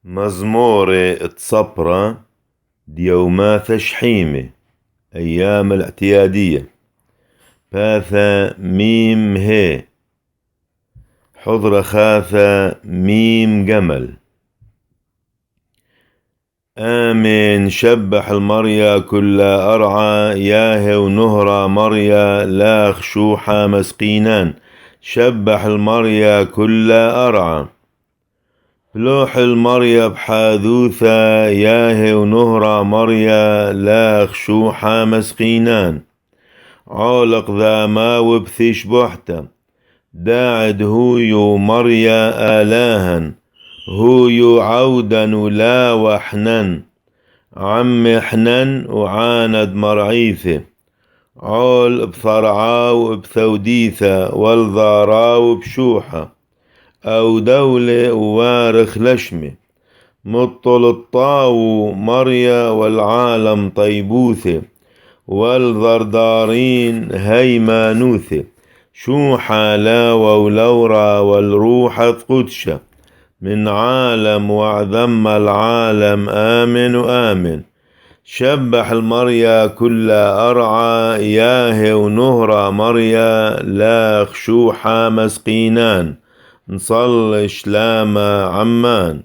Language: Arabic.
مزمور تصبرة ديوماث شحيمة أيام الاعتيادية. باثا ميم هي حضر خاثة ميم جمل. آمن شبح المريا كل أرعى ياهي ونهرة مريا لا خشوحة مسقينان. شبح المريا كل أرعى لوح المريا بحاذوثة ياهي ونهرة مريا لا خشوحة مسقينان. عالق ذا ما وبثيش بحته داعد هويو مريا آلاها هويو عودا ولا وحنن. عم حنن وعاند مرعيثه عول بثرعاو بثوديثة والضاراو بشوحة أو دولة ووارخ لشمة. مطل الطاو مريا والعالم طيبوثة والضردارين هيمانوثة. شوحة لا ولورا والروح قدشة من عالم وعذم العالم آمن وآمن. شبح المريا كل أرعى ياهي ونهرة مريا لا خشوحة مسقينان. نصل شلامة عمان.